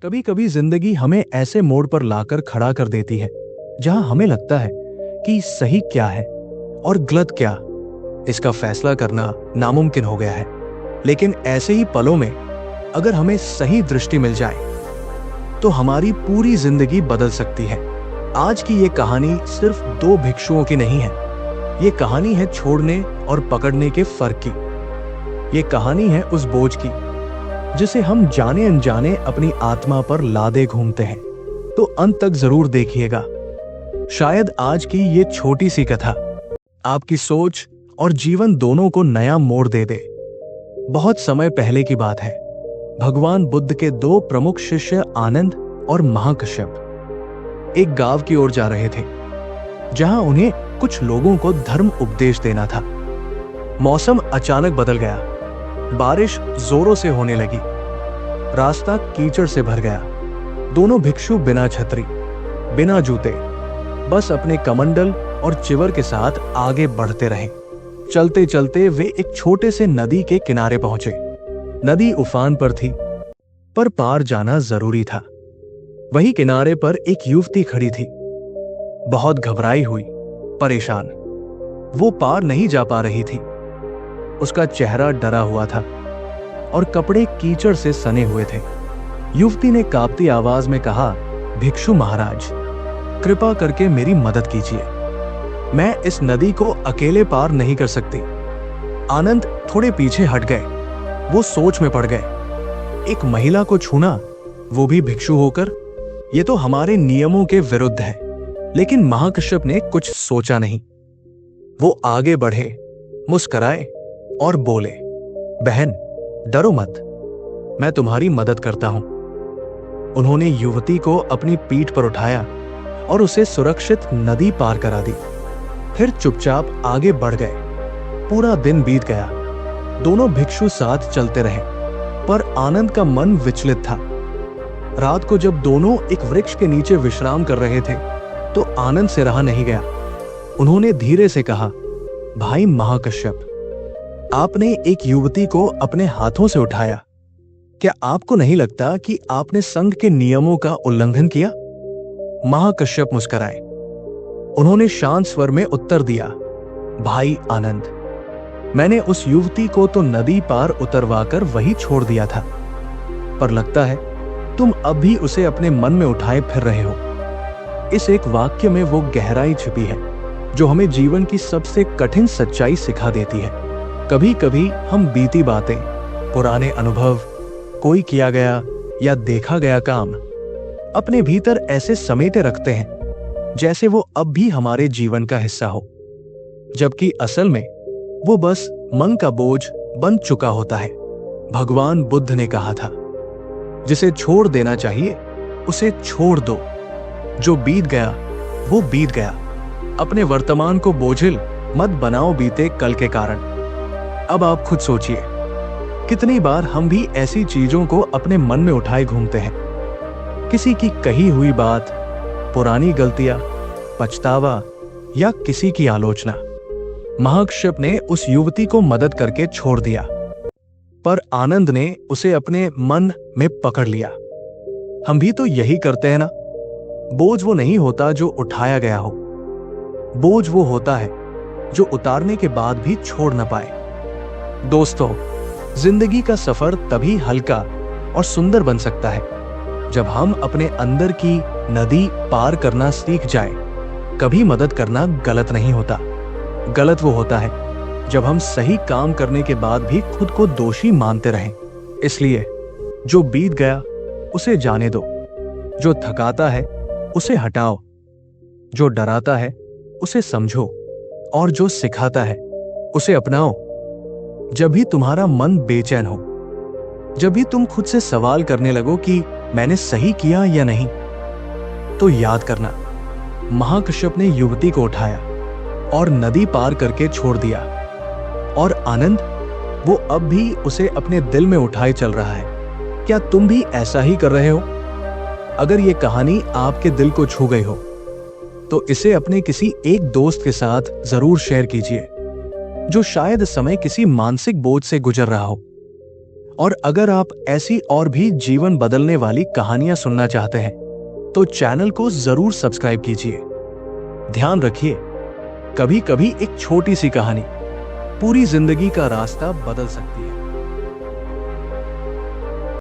कभी कभी जिंदगी हमें ऐसे मोड़ पर लाकर खड़ा कर देती है जहां हमें लगता है कि सही क्या है और गलत क्या। इसका फैसला करना नामुमकिन हो गया है। लेकिन ऐसे ही पलों में अगर हमें सही दृष्टि मिल जाए तो हमारी पूरी जिंदगी बदल सकती है। आज की ये कहानी सिर्फ दो भिक्षुओं की नहीं है। ये कहानी है छोड़ने और पकड़ने के फर्क की। ये कहानी है उस बोझ की जिसे हम जाने अनजाने अपनी आत्मा पर लादे घूमते हैं। तो अंत तक जरूर देखिएगा। शायद आज की ये छोटी सी कथा आपकी सोच और जीवन दोनों को नया मोड़ दे दे। बहुत समय पहले की बात है। भगवान बुद्ध के दो प्रमुख शिष्य आनंद और महाकश्यप एक गांव की ओर जा रहे थे जहां उन्हें कुछ लोगों को धर्म उपदेश देना था। मौसम अचानक बदल गया। बारिश जोरों से होने लगी। रास्ता कीचड़ से भर गया। दोनों भिक्षु बिना छतरी, बिना जूते, बस अपने कमंडल और चिवर के साथ आगे बढ़ते रहे। चलते चलते वे एक छोटे से नदी के किनारे पहुंचे। नदी उफान पर थी, पर पार जाना जरूरी था। वही किनारे पर एक युवती खड़ी थी, बहुत घबराई हुई, परेशान। वो पार नहीं जा पा रही थी। उसका चेहरा डरा हुआ था और कपड़े कीचड़ से सने हुए थे। युवती ने कांपती आवाज में कहा, भिक्षु महाराज, कृपा करके मेरी मदद कीजिए। मैं इस नदी को अकेले पार नहीं कर सकती। आनंद थोड़े पीछे हट गए। वो सोच में पड़ गए। एक महिला को छूना, वो भी भिक्षु होकर, ये तो हमारे नियमों के विरुद्ध है। लेकिन महाकश्यप ने कुछ सोचा नहीं। वो आगे बढ़े, मुस्कुराए और बोले, बहन, डरो मत, मैं तुम्हारी मदद करता हूं। उन्होंने युवती को अपनी पीठ पर उठाया और उसे सुरक्षित नदी पार करा दी। फिर चुपचाप आगे बढ़ गए। पूरा दिन बीत गया। दोनों भिक्षु साथ चलते रहे, पर आनंद का मन विचलित था। रात को जब दोनों एक वृक्ष के नीचे विश्राम कर रहे थे तो आनंद से रहा नहीं गया। उन्होंने धीरे से कहा, भाई महाकश्यप, आपने एक युवती को अपने हाथों से उठाया। क्या आपको नहीं लगता कि आपने संघ के नियमों का उल्लंघन किया? महाकश्यप मुस्कुराए। उन्होंने शांत स्वर में उत्तर दिया, भाई आनंद, मैंने उस युवती को तो नदी पार उतरवाकर वही छोड़ दिया था, पर लगता है तुम अब भी उसे अपने मन में उठाए फिर रहे हो। इस एक वाक्य में वो गहराई छिपी है जो हमें जीवन की सबसे कठिन सच्चाई सिखा देती है। कभी कभी हम बीती बातें, पुराने अनुभव, कोई किया गया या देखा गया काम अपने भीतर ऐसे समेटे रखते हैं जैसे वो अब भी हमारे जीवन का हिस्सा हो, जबकि असल में वो बस मन का बोझ बन चुका होता है। भगवान बुद्ध ने कहा था, जिसे छोड़ देना चाहिए उसे छोड़ दो। जो बीत गया वो बीत गया। अपने वर्तमान को बोझिल मत बनाओ बीते कल के कारण। अब आप खुद सोचिए, कितनी बार हम भी ऐसी चीजों को अपने मन में उठाए घूमते हैं। किसी की कही हुई बात, पुरानी गलतियां, पछतावा या किसी की आलोचना। महाकश्यप ने उस युवती को मदद करके छोड़ दिया, पर आनंद ने उसे अपने मन में पकड़ लिया। हम भी तो यही करते हैं ना। बोझ वो नहीं होता जो उठाया गया हो, बोझ वो होता है जो उतारने के बाद भी छोड़ न पाए। दोस्तों, जिंदगी का सफर तभी हल्का और सुंदर बन सकता है जब हम अपने अंदर की नदी पार करना सीख जाए। कभी मदद करना गलत नहीं होता। गलत वो होता है जब हम सही काम करने के बाद भी खुद को दोषी मानते रहें। इसलिए जो बीत गया उसे जाने दो। जो थकाता है उसे हटाओ। जो डराता है उसे समझो और जो सिखाता है उसे अपनाओ। जब भी तुम्हारा मन बेचैन हो, जब भी तुम खुद से सवाल करने लगो कि मैंने सही किया या नहीं, तो याद करना, महाकश्यप ने युवती को उठाया और नदी पार करके छोड़ दिया। और आनंद, वो अब भी उसे अपने दिल में उठाए चल रहा है। क्या तुम भी ऐसा ही कर रहे हो? अगर ये कहानी आपके दिल को छू गई हो तो इसे अपने किसी एक दोस्त के साथ जरूर शेयर कीजिए जो शायद समय किसी मानसिक बोझ से गुजर रहा हो। और अगर आप ऐसी और भी जीवन बदलने वाली कहानियां सुनना चाहते हैं तो चैनल को जरूर सब्सक्राइब कीजिए। ध्यान रखिए, कभी कभी एक छोटी सी कहानी पूरी जिंदगी का रास्ता बदल सकती है।